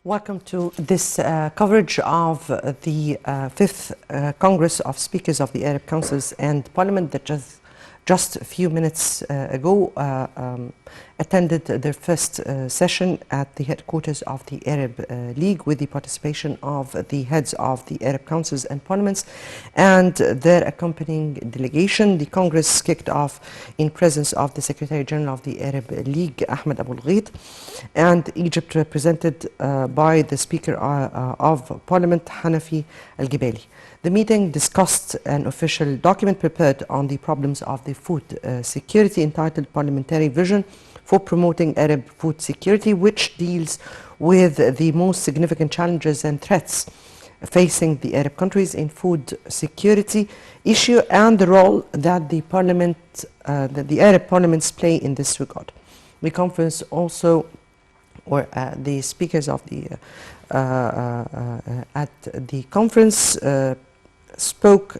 Welcome to this coverage of the fifth Congress of Speakers of the Arab Councils and Parliament that just a few minutes ago attended their first session at the headquarters of the Arab League with the participation of the heads of the Arab Councils and Parliaments and their accompanying delegation. The Congress kicked off in presence of the Secretary General of the Arab League, Ahmed Abul Ghait, and Egypt represented by the Speaker of Parliament, Hanafi Al-Gibali. The meeting discussed an official document prepared on the problems of the food security entitled Parliamentary Vision for Promoting Arab Food Security, which deals with the most significant challenges and threats facing the Arab countries in food security issue and the role that the Arab parliaments play in this regard. The conference also, or the speakers of the at the conference spoke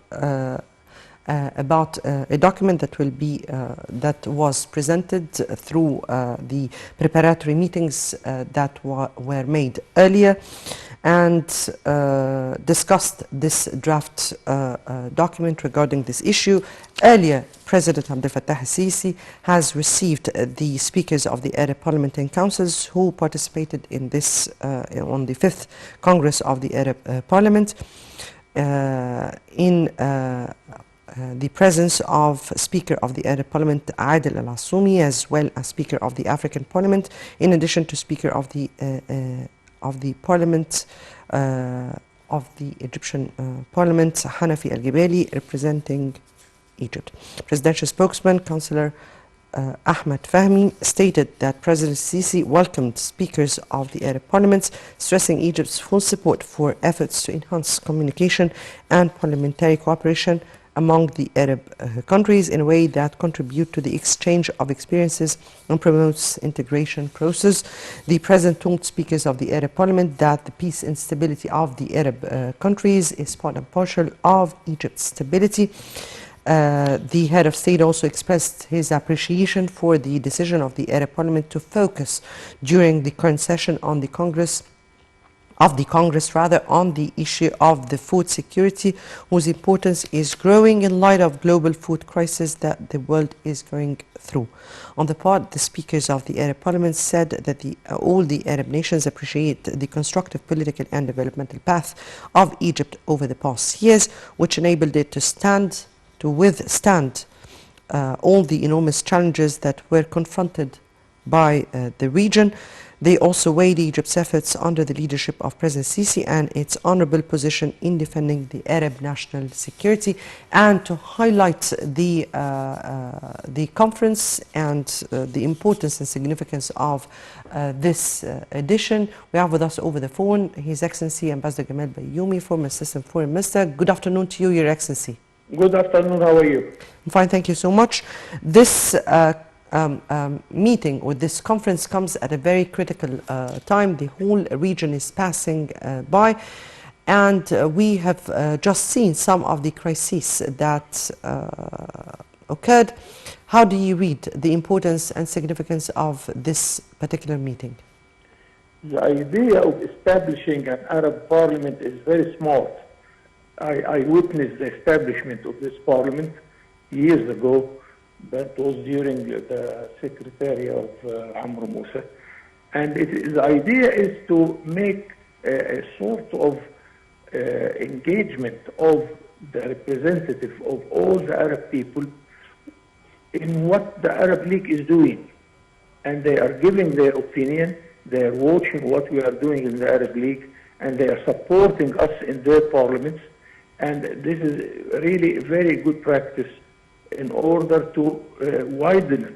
about a document that will be that was presented through the preparatory meetings that were made earlier, and discussed this draft document regarding this issue. Earlier, President Abdel Fattah al-Sisi has received the speakers of the Arab Parliament and Councils who participated in this on the 5th Congress of the Arab Parliament in the presence of Speaker of the Arab Parliament Adel Al-Assoumi, as well as Speaker of the African Parliament, in addition to Speaker of the Parliament of the Egyptian Parliament, Hanafi Al-Gibali, representing Egypt. Presidential spokesman, Councillor Ahmed Fahmy, stated that President Sisi welcomed speakers of the Arab parliaments, stressing Egypt's full support for efforts to enhance communication and parliamentary cooperation among the Arab countries in a way that contribute to the exchange of experiences and promotes integration process. The President told speakers of the Arab Parliament that the peace and stability of the Arab countries is part and parcel of Egypt's stability. The head of state also expressed his appreciation for the decision of the Arab Parliament to focus during the current session on the Congress on the issue of the food security, whose importance is growing in light of global food crisis that the world is going through. On the part, the speakers of the Arab Parliament said that all the Arab nations appreciate the constructive political and developmental path of Egypt over the past years, which enabled it to withstand all the enormous challenges that were confronted by the region. They also weighed Egypt's efforts under the leadership of President Sisi and its honorable position in defending the Arab national security. And to highlight the conference and the importance and significance of this edition, we have with us over the phone His Excellency Ambassador Gamal Bayoumi, former Assistant Foreign Minister. Good afternoon to you, Your Excellency. Good afternoon, how are you? I'm fine, thank you so much. This meeting or this conference comes at a very critical time. The whole region is passing by, and we have just seen some of the crises that occurred. How do you read the importance and significance of this particular meeting? The idea of establishing an Arab parliament is very smart. I witnessed the establishment of this parliament years ago. That was during the secretary of Amr Moussa. And the idea is to make a sort of engagement of the representative of all the Arab people in what the Arab League is doing. And they are giving their opinion, they are watching what we are doing in the Arab League, and they are supporting us in their parliaments. And this is really a very good practice in order to widen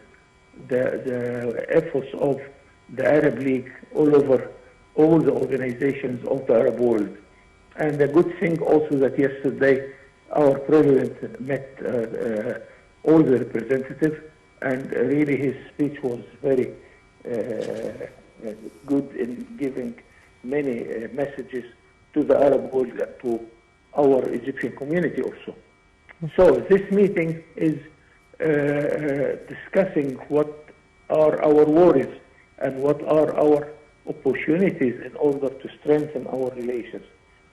the efforts of the Arab League all over all the organizations of the Arab world. And the good thing also that yesterday our president met all the representatives, and really his speech was very good in giving many messages to the Arab world and to our Egyptian community also. So this meeting is discussing what are our worries and what are our opportunities in order to strengthen our relations.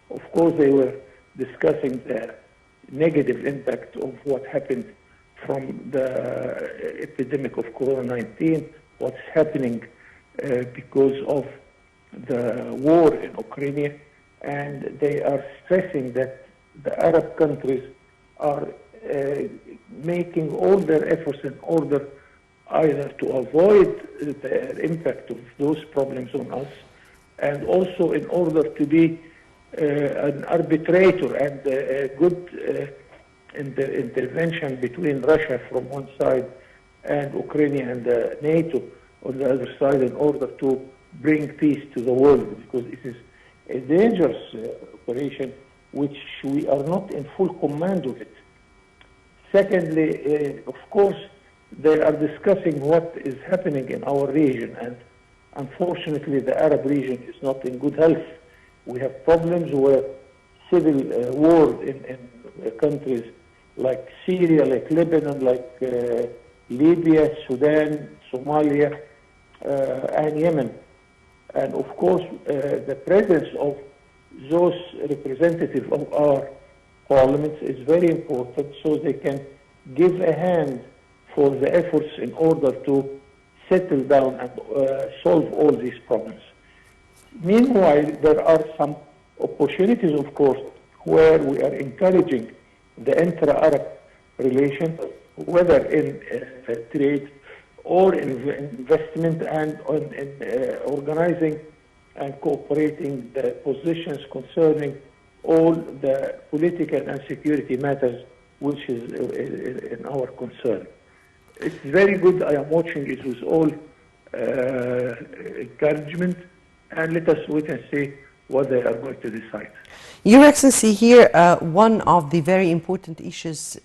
Of course, they were discussing the negative impact of what happened from the epidemic of Corona-19, what's happening because of the war in Ukraine, and they are stressing that the Arab countries are making all their efforts in order either to avoid the impact of those problems on us, and also in order to be an arbitrator and a good intervention between Russia from one side and Ukraine and NATO on the other side in order to bring peace to the world, because it is a dangerous operation which we are not in full command of it. Secondly, of course, they are discussing what is happening in our region, and unfortunately the Arab region is not in good health. We have problems where civil war in countries like Syria, like Lebanon, like Libya, Sudan, Somalia, and Yemen. And of course, the presence of those representatives of our parliaments is very important, so they can give a hand for the efforts in order to settle down and solve all these problems. Meanwhile, there are some opportunities, of course, where we are encouraging the intra-Arab relations, whether in trade or in investment, and in organizing and cooperating the positions concerning all the political and security matters which is in our concern. It's very good. I am watching it with all encouragement, and let us wait and see what they are going to decide. Your Excellency, here one of the very important issues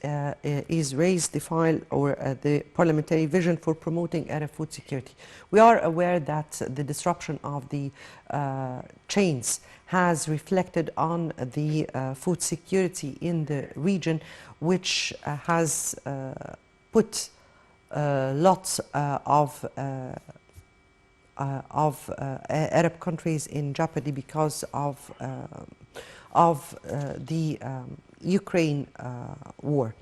is raised the file or the parliamentary vision for promoting Arab food security. We are aware that the disruption of the chains has reflected on the food security in the region, which has put lots of Arab countries in jeopardy because of the Ukraine war.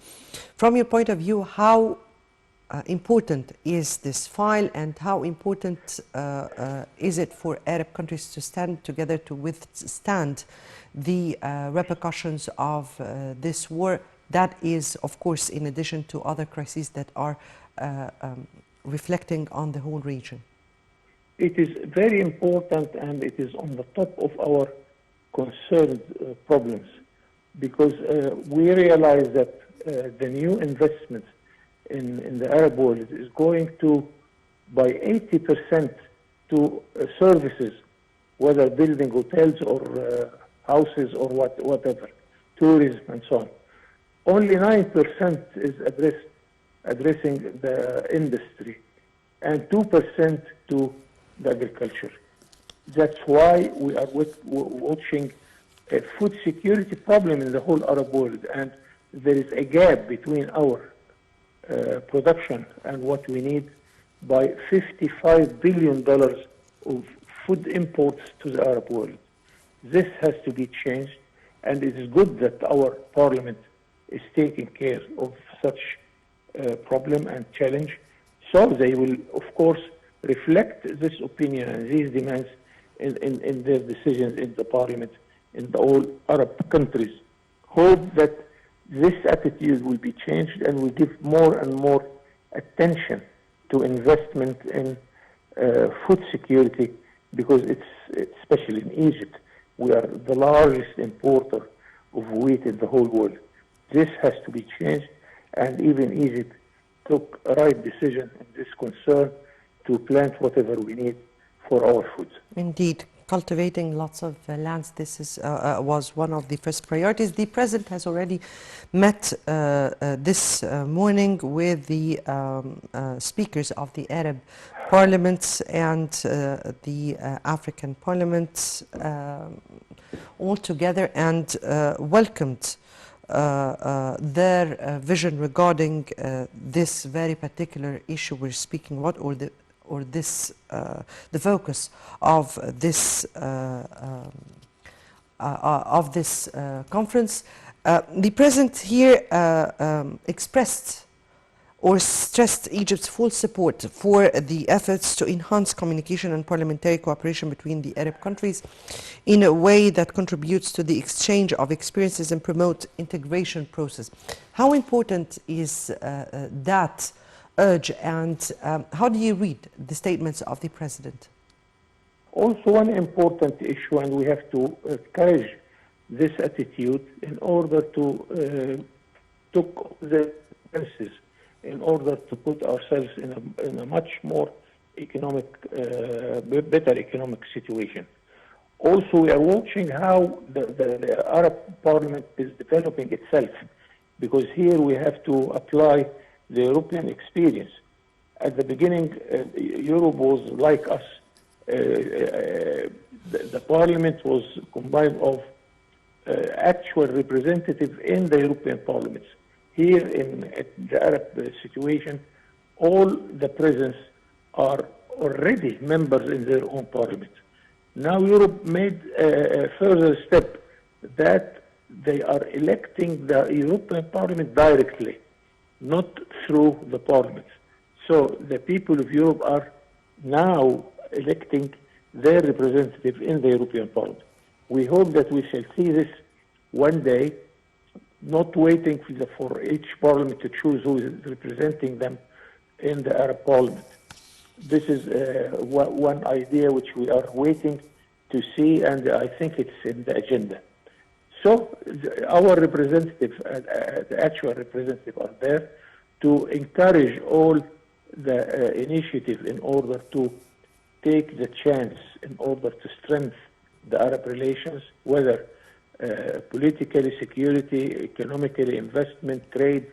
From your point of view, how important is this file, and how important is it for Arab countries to stand together to withstand the repercussions of this war? That is, of course, in addition to other crises that are reflecting on the whole region. It is very important, and it is on the top of our concerned problems, because we realize that the new investment in the Arab world is going to, by 80%, to services, whether building hotels or houses or whatever, tourism and so on. Only 9% is addressing the industry, and 2% to the agriculture. That's why we are watching a food security problem in the whole Arab world, and there is a gap between our production and what we need by $55 billion of food imports to the Arab world. This has to be changed, and it is good that our parliament is taking care of such problem and challenge. So they will, of course, reflect this opinion and these demands in their decisions in the parliament in the all Arab countries. Hope that this attitude will be changed and will give more and more attention to investment in food security, because it's especially in Egypt, we are the largest importer of wheat in the whole world. This has to be changed, and even Egypt took a right decision in this concern to plant whatever we need for our food. Indeed, cultivating lots of lands, this is, was one of the first priorities. The President has already met this morning with the speakers of the Arab parliaments and the African parliaments all together, and welcomed their vision regarding this very particular issue we're speaking about, or this the focus of this conference. The president here expressed or stressed Egypt's full support for the efforts to enhance communication and parliamentary cooperation between the Arab countries in a way that contributes to the exchange of experiences and promote integration process. How important is that urge, and how do you read the statements of the president? Also, one important issue, and we have to encourage this attitude in order to took the chances in order to put ourselves in a much more economic, better economic situation. Also, we are watching how the Arab Parliament is developing itself, because here we have to apply the European experience. At the beginning, Europe was like us. The Parliament was combined of actual representative in the European parliaments. Here in the Arab situation, all the presidents are already members in their own parliament. Now Europe made a further step that they are electing the European Parliament directly, not through the parliament. So the people of Europe are now electing their representative in the European Parliament. We hope that we shall see this one day, not waiting for each parliament to choose who is representing them in the Arab Parliament. This is one idea which we are waiting to see, and I think it's in the agenda. So our representatives, the actual representatives, are there to encourage all the initiative in order to take the chance in order to strengthen the Arab relations, whether politically, security, economically, investment, trade,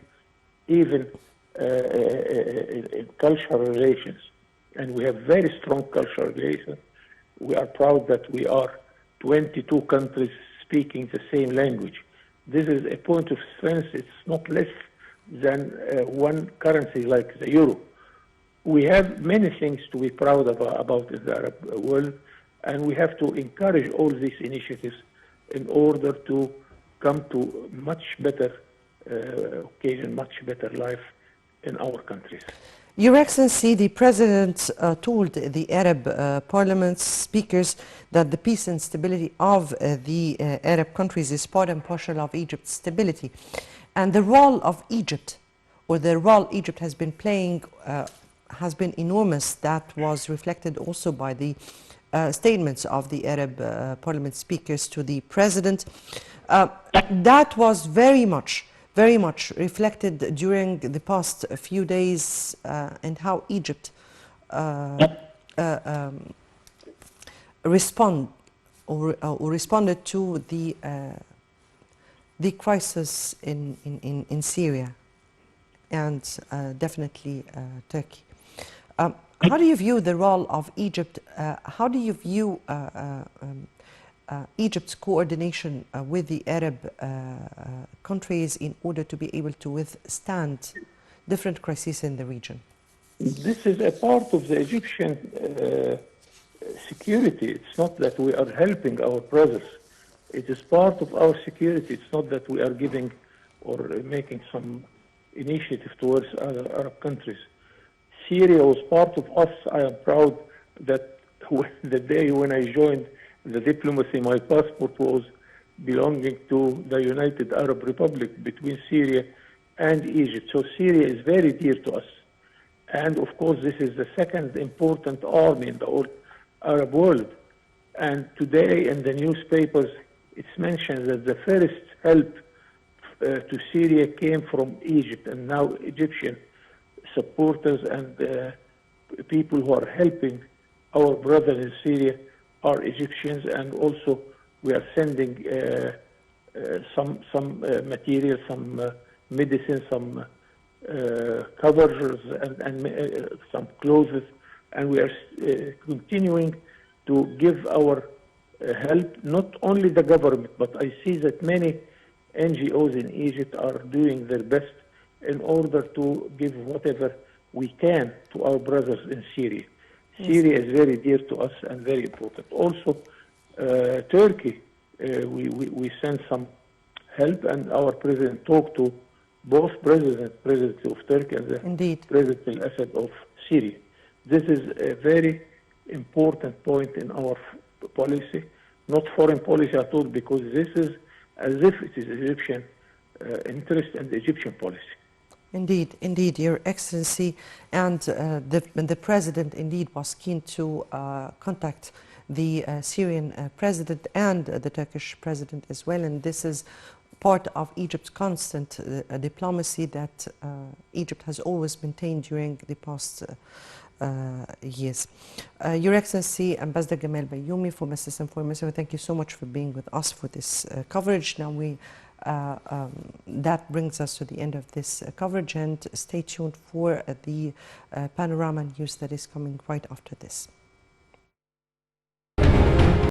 even in cultural relations. And we have very strong cultural relations. We are proud that we are 22 countries speaking the same language. This is a point of strength. It's not less than one currency like the euro. We have many things to be proud about in the Arab world, and we have to encourage all these initiatives in order to come to much better occasion, much better life in our countries. Your Excellency, the President told the Arab Parliament speakers that the peace and stability of the Arab countries is part and parcel of Egypt's stability. And the role of Egypt, or the role Egypt has been playing, has been enormous. That was reflected also by the statements of the Arab Parliament speakers to the President. That was very much reflected during the past few days, and how Egypt responded to the crisis in Syria and definitely Turkey. How do you view the role of Egypt? How do you view Egypt's coordination with the Arab countries in order to be able to withstand different crises in the region? This is a part of the Egyptian security. It's not that we are helping our brothers. It is part of our security. It's not that we are giving or making some initiative towards other Arab countries. Syria was part of us. I am proud that the day when I joined the diplomacy, my passport was belonging to the United Arab Republic between Syria and Egypt. So Syria is very dear to us. And of course, this is the second important army in the whole Arab world. And today in the newspapers, it's mentioned that the first help to Syria came from Egypt, and now Egyptian supporters and people who are helping our brothers in Syria are Egyptians, and also we are sending some material, some medicine, some covers, and some clothes, and we are continuing to give our help, not only the government, but I see that many NGOs in Egypt are doing their best in order to give whatever we can to our brothers in Syria. Syria is very dear to us and very important. Also, Turkey, we sent some help, and our president talked to both president of Turkey and the President al-Assad of Syria. This is a very important point in our policy, not foreign policy at all, because this is as if it is Egyptian interest and Egyptian policy. Indeed, indeed, Your Excellency, and the President indeed was keen to contact the Syrian President and the Turkish President as well, and this is part of Egypt's constant diplomacy that Egypt has always maintained during the past years. Your Excellency, Ambassador Gamal Bayoumi, for Mrs. Information, thank you so much for being with us for this coverage. Now that brings us to the end of this coverage, and stay tuned for the Panorama News that is coming right after this.